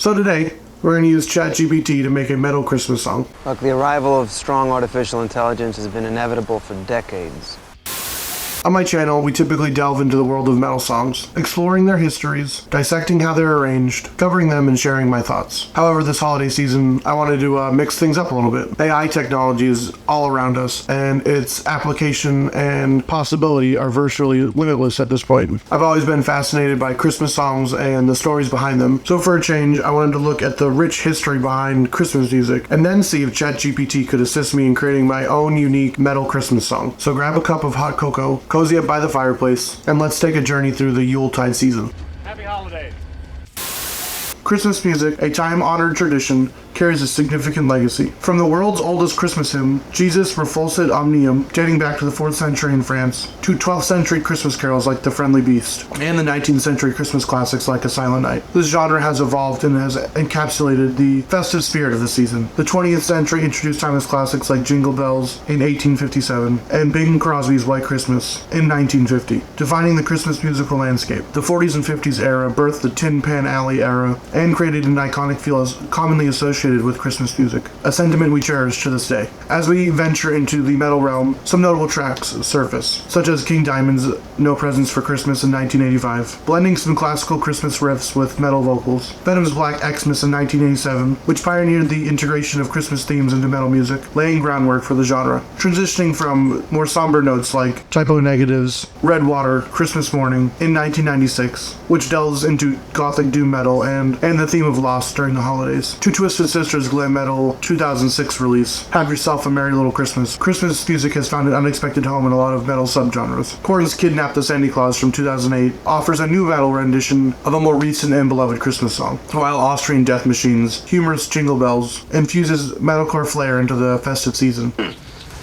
So today, we're going to use ChatGPT to make a metal Christmas song. Look, the arrival of strong artificial intelligence has been inevitable for decades. On my channel, we typically delve into the world of metal songs, exploring their histories, dissecting how they're arranged, covering them, and sharing my thoughts. However, this holiday season, I wanted to mix things up a little bit. AI technology is all around us, and its application and possibility are virtually limitless at this point. I've always been fascinated by Christmas songs and the stories behind them, so for a change, I wanted to look at the rich history behind Christmas music, and then see if ChatGPT could assist me in creating my own unique metal Christmas song. So grab a cup of hot cocoa, cozy up by the fireplace, and let's take a journey through the Yuletide season. Happy holidays. Christmas music, a time-honored tradition, carries a significant legacy. From the world's oldest Christmas hymn, Jesus Refulsit Omnium, dating back to the 4th century in France, to 12th century Christmas carols like The Friendly Beast, and the 19th century Christmas classics like A Silent Night. This genre has evolved and has encapsulated the festive spirit of the season. The 20th century introduced timeless classics like Jingle Bells in 1857, and Bing Crosby's White Christmas in 1950, defining the Christmas musical landscape. The 40s and 50s era birthed the Tin Pan Alley era, and created an iconic feel as commonly associated with Christmas music, a sentiment we cherish to this day. As we venture into the metal realm, some notable tracks surface, such as King Diamond's No Presents for Christmas in 1985, blending some classical Christmas riffs with metal vocals, Venom's Black Xmas in 1987, which pioneered the integration of Christmas themes into metal music, laying groundwork for the genre, transitioning from more somber notes like Typo Negative's Red Water, Christmas Morning in 1996, which delves into gothic doom metal and the theme of loss during the holidays, to Twisted Sister's glam metal 2006 release, Have Yourself a Merry Little Christmas. Christmas music has found an unexpected home in a lot of metal subgenres. Korn's Kidnap the Santa Claus from 2008 offers a new metal rendition of a more recent and beloved Christmas song, while Austrian Death Machine's humorous Jingle Bells infuses metalcore flair into the festive season.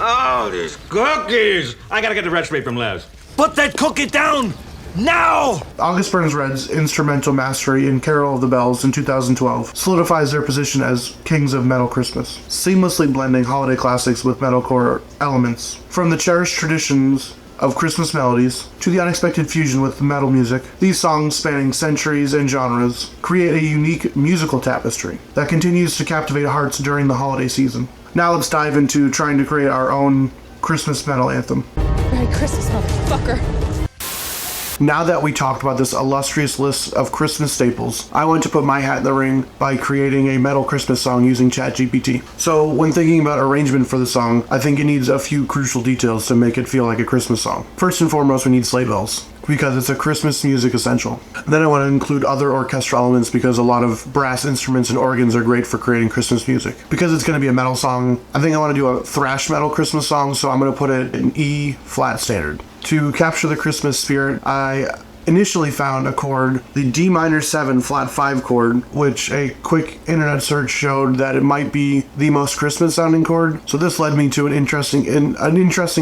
Oh, these cookies! I gotta get the recipe from Les. Put that cookie down! Now! August Burns Red's instrumental mastery in Carol of the Bells in 2012 solidifies their position as kings of metal Christmas, seamlessly blending holiday classics with metalcore elements. From the cherished traditions of Christmas melodies to the unexpected fusion with metal music, these songs spanning centuries and genres create a unique musical tapestry that continues to captivate hearts during the holiday season. Now let's dive into trying to create our own Christmas metal anthem. Merry Christmas, motherfucker. Now that we talked about this illustrious list of Christmas staples, I want to put my hat in the ring by creating a metal Christmas song using ChatGPT. So when thinking about arrangement for the song, I think it needs a few crucial details to make it feel like a Christmas song. First and foremost, we need sleigh bells, because it's a Christmas music essential. Then I want to include other orchestral elements because a lot of brass instruments and organs are great for creating Christmas music. Because it's going to be a metal song, I think I want to do a thrash metal Christmas song, so I'm going to put it in E flat standard. To capture the Christmas spirit, I initially found a chord, the D minor 7 flat 5 chord, which a quick internet search showed that it might be the most Christmas sounding chord. So this led me to an interesting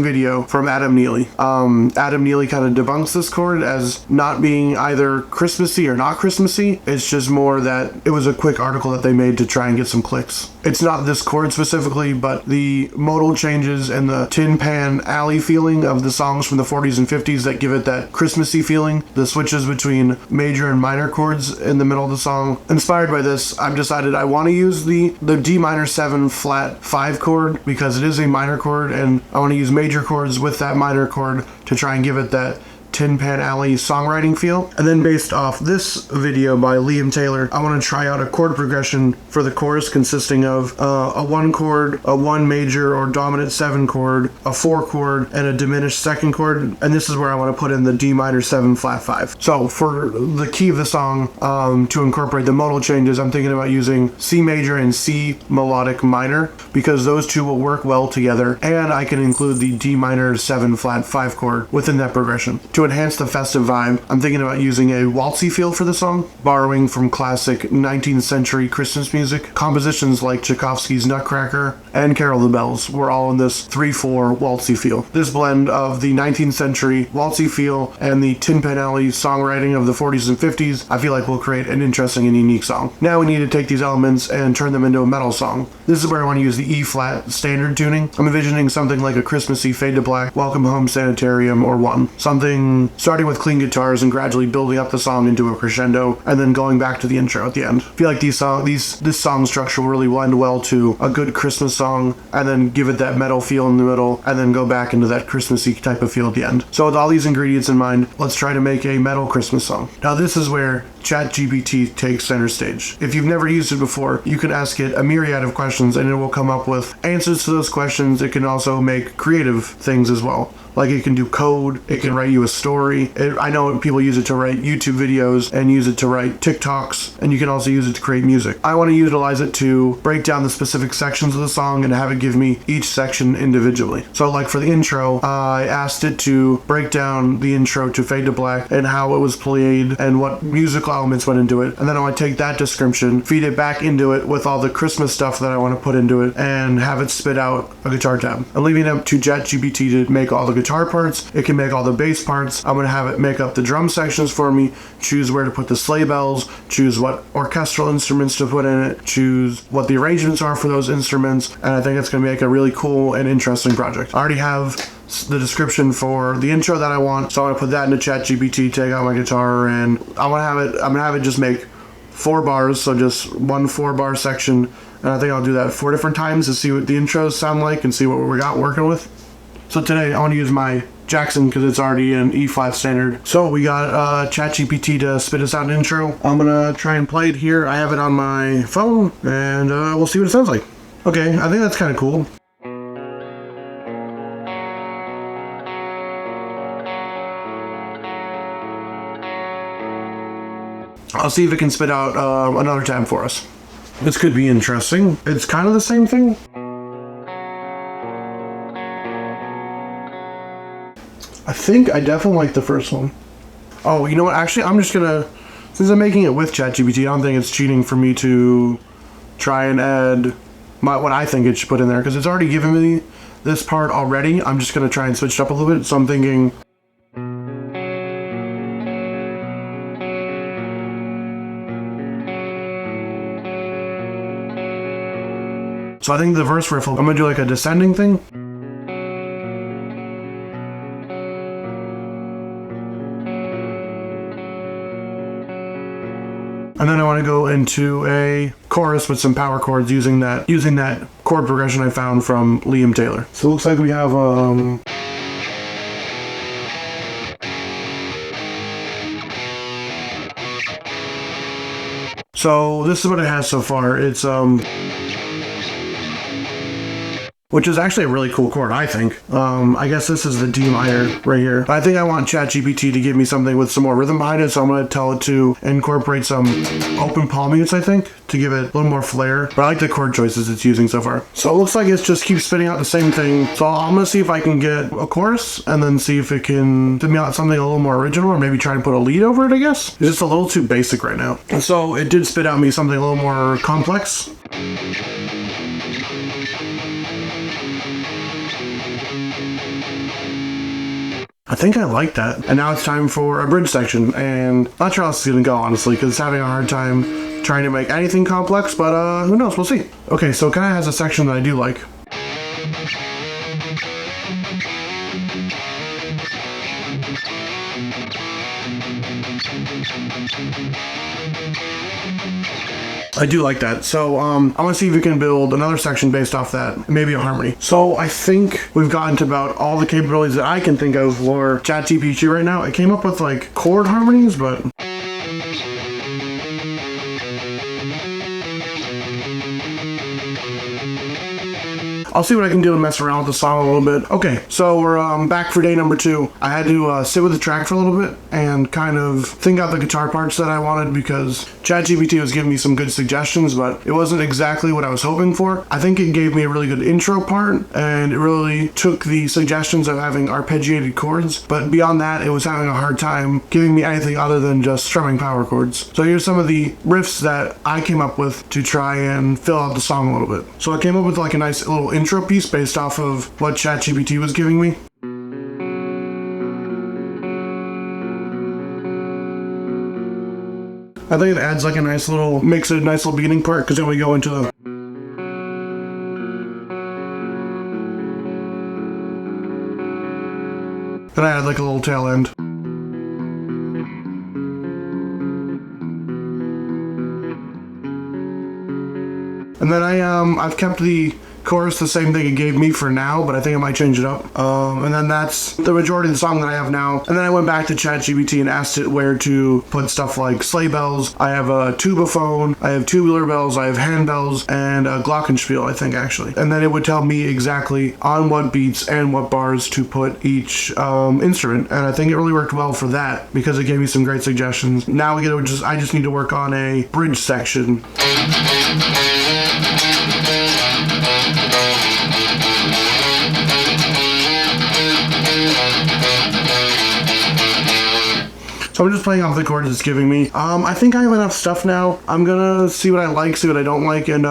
video from Adam Neely. Adam Neely kind of debunks this chord as not being either Christmassy or not Christmassy. It's just more that it was a quick article that they made to try and get some clicks. It's not this chord specifically, but the modal changes and the Tin Pan Alley feeling of the songs from the 40s and 50s that give it that Christmassy feeling. The switches between major and minor chords in the middle of the song. Inspired by this, I've decided I want to use the D minor 7 flat 5 chord because it is a minor chord, and I want to use major chords with that minor chord to try and give it that Tin Pan Alley songwriting feel. And then based off this video by Liam Taylor, I want to try out a chord progression for the chorus consisting of a 1 chord, a 1 major or dominant 7 chord, a 4 chord, and a diminished 2nd chord. And this is where I want to put in the D minor 7 flat 5. So for the key of the song, to incorporate the modal changes, I'm thinking about using C major and C melodic minor because those two will work well together, and I can include the D minor 7 flat 5 chord within that progression. To enhance the festive vibe, I'm thinking about using a waltzy feel for the song, borrowing from classic 19th century Christmas music, compositions like Tchaikovsky's Nutcracker and Carol of the Bells were all in this 3/4 waltzy feel. This blend of the 19th century waltzy feel and the Tin Pan Alley songwriting of the 40s and 50s, I feel like will create an interesting and unique song. Now we need to take these elements and turn them into a metal song. This is where I want to use the E-flat standard tuning. I'm envisioning something like a Christmassy Fade to Black, Welcome Home Sanitarium, or One. Something starting with clean guitars and gradually building up the song into a crescendo, and then going back to the intro at the end. I feel like this song structure will really blend well to a good Christmas song, and then give it that metal feel in the middle, and then go back into that Christmassy type of feel at the end. So with all these ingredients in mind, let's try to make a metal Christmas song. Now this is where ChatGPT takes center stage. If you've never used it before, you can ask it a myriad of questions and it will come up with answers to those questions. It can also make creative things as well. Like it can do code, it can write you a story. I know people use it to write YouTube videos and use it to write TikToks, and you can also use it to create music. I want to utilize it to break down the specific sections of the song and have it give me each section individually. So like for the intro, I asked it to break down the intro to Fade to Black and how it was played and what musical elements went into it. And then I want to take that description, feed it back into it with all the Christmas stuff that I want to put into it, and have it spit out a guitar tab. I'm leaving it up to ChatGPT to make all the guitar parts. It can make all the bass parts. I'm going to have it make up the drum sections for me, choose where to put the sleigh bells, choose what orchestral instruments to put in it, choose what the arrangements are for those instruments, and I think it's going to make a really cool and interesting project. I already have the description for the intro that I want, so I'm going to put that into ChatGPT, take out my guitar, and I'm going to have it just make 4 bars, so just one 4-bar section, and I think I'll do that 4 different times to see what the intros sound like and see what we got working with. So today I want to use my Jackson because it's already an E-flat standard. So we got ChatGPT to spit us out an intro. I'm gonna try and play it here. I have it on my phone, and we'll see what it sounds like. Okay, I think that's kind of cool. I'll see if it can spit out another tab for us. This could be interesting. It's kind of the same thing. I think I definitely like the first one. Oh, you know what? Actually, I'm just gonna, since I'm making it with ChatGPT, I don't think it's cheating for me to try and add what I think it should put in there, because it's already given me this part already. I'm just gonna try and switch it up a little bit. So I'm thinking, so I think the verse riff, I'm gonna do like a descending thing. And then I want to go into a chorus with some power chords using that chord progression I found from Liam Taylor. So it looks like we have so this is what it has so far. It's which is actually a really cool chord, I think. I guess this is the D minor right here. But I think I want ChatGPT to give me something with some more rhythm behind it, so I'm gonna tell it to incorporate some open palm mutes, I think, to give it a little more flair. But I like the chord choices it's using so far. So it looks like it just keeps spitting out the same thing. So I'm gonna see if I can get a chorus, and then see if it can give me out something a little more original, or maybe try to put a lead over it, I guess. It's just a little too basic right now. And so it did spit out me something a little more complex. I think I like that. And now it's time for a bridge section, and not sure how this is gonna go, honestly, because it's having a hard time trying to make anything complex, but who knows, we'll see. Okay, so it kind of has a section that I do like. I do like that. So I'm gonna see if we can build another section based off that, maybe a harmony. So I think we've gotten to about all the capabilities that I can think of for ChatGPT right now. It came up with like chord harmonies, but I'll see what I can do and mess around with the song a little bit. Okay, so we're back for day number 2. I had to sit with the track for a little bit and kind of think out the guitar parts that I wanted because ChatGPT was giving me some good suggestions, but it wasn't exactly what I was hoping for. I think it gave me a really good intro part, and it really took the suggestions of having arpeggiated chords, but beyond that, it was having a hard time giving me anything other than just strumming power chords. So here's some of the riffs that I came up with to try and fill out the song a little bit. So I came up with like a nice little intro piece based off of what ChatGPT was giving me. I think it adds like a nice little, makes it a nice little beginning part, because then we go into the... Then I add like a little tail end. And then I've kept the chorus the same thing it gave me for now, but I think I might change it up. And then that's the majority of the song that I have now. And then I went back to ChatGPT and asked it where to put stuff like sleigh bells. I have a tubaphone, I have tubular bells, I have handbells, and a glockenspiel, I think, actually. And then it would tell me exactly on what beats and what bars to put each instrument. And I think it really worked well for that because it gave me some great suggestions. Now I just need to work on a bridge section. So I'm just playing off the chords it's giving me. I think I have enough stuff now. I'm gonna see what I like, see what I don't like, and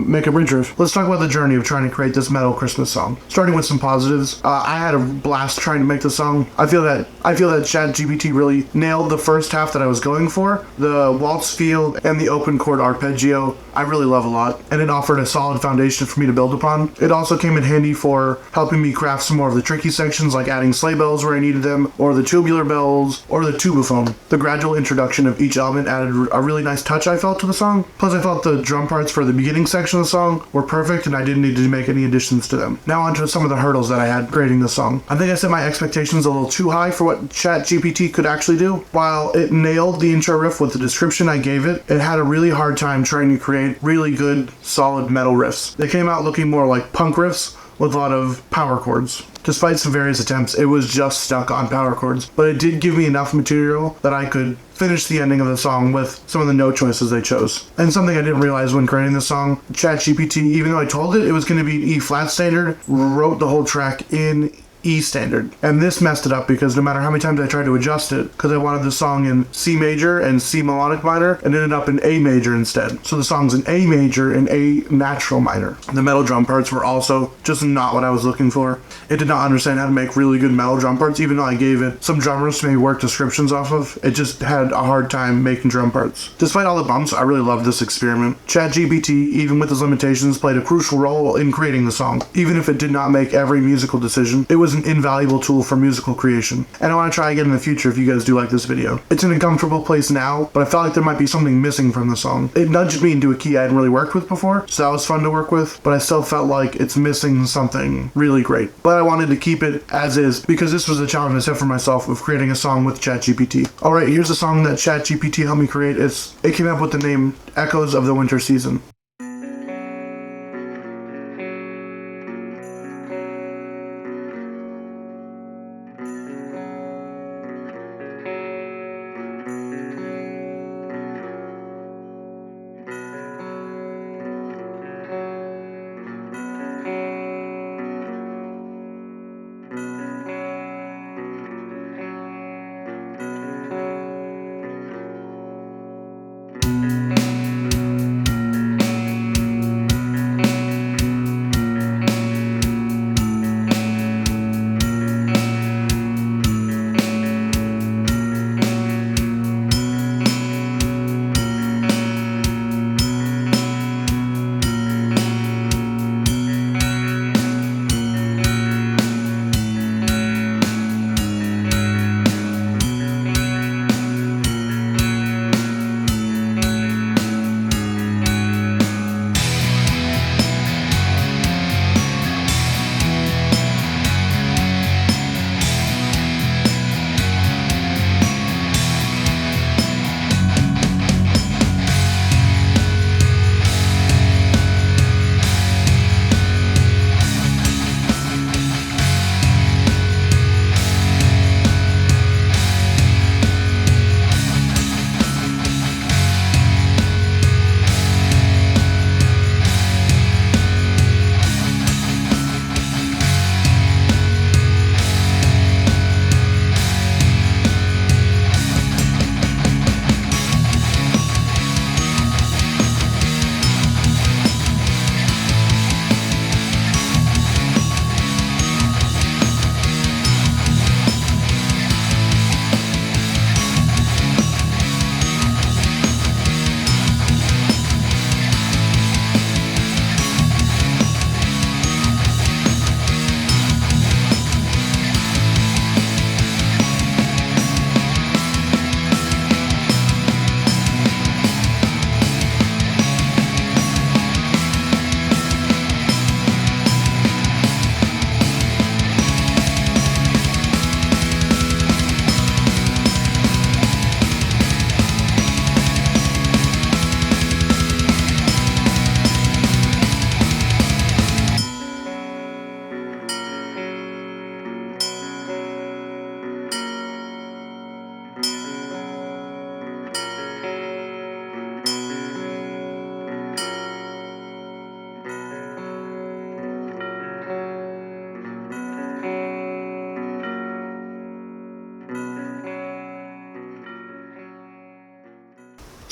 make a bridge riff. Let's talk about the journey of trying to create this metal Christmas song. Starting with some positives, I had a blast trying to make the song. I feel that ChatGPT really nailed the first half that I was going for. The waltz feel and the open chord arpeggio, I really love a lot, and it offered a solid foundation for me to build upon. It also came in handy for helping me craft some more of the tricky sections, like adding sleigh bells where I needed them, or the tubular bells, or the tubaphone. The gradual introduction of each element added a really nice touch, I felt, to the song. Plus, I felt the drum parts for the beginning section of the song were perfect, and I didn't need to make any additions to them. Now onto some of the hurdles that I had creating the song. I think I set my expectations a little too high for what ChatGPT could actually do. While it nailed the intro riff with the description I gave it, it had a really hard time trying to create really good, solid metal riffs. They came out looking more like punk riffs with a lot of power chords. Despite some various attempts, it was just stuck on power chords, but it did give me enough material that I could finish the ending of the song with some of the note choices they chose. And something I didn't realize when creating the song, ChatGPT, even though I told it was going to be an E flat standard, wrote the whole track in E standard. And this messed it up because no matter how many times I tried to adjust it, because I wanted the song in C major and C melodic minor, it ended up in A major instead. So the song's in A major and A natural minor. The metal drum parts were also just not what I was looking for. It did not understand how to make really good metal drum parts, even though I gave it some drummers to maybe work descriptions off of. It just had a hard time making drum parts. Despite all the bumps, I really loved this experiment. ChatGPT, even with its limitations, played a crucial role in creating the song. Even if it did not make every musical decision, it was an invaluable tool for musical creation. And I want to try again in the future if you guys do like this video. It's in a comfortable place now, but I felt like there might be something missing from the song. It nudged me into a key I hadn't really worked with before, so that was fun to work with, but I still felt like it's missing something really great. But I wanted to keep it as is, because this was a challenge I set for myself of creating a song with ChatGPT. Alright, here's a song that ChatGPT helped me create. It came up with the name Echoes of the Winter Season.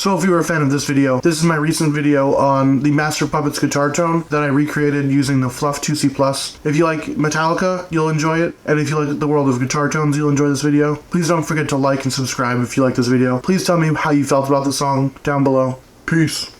So if you were a fan of this video, this is my recent video on the Master Puppets guitar tone that I recreated using the Fluff 2C+. If you like Metallica, you'll enjoy it, and if you like the world of guitar tones, you'll enjoy this video. Please don't forget to like and subscribe if you like this video. Please tell me how you felt about the song down below. Peace.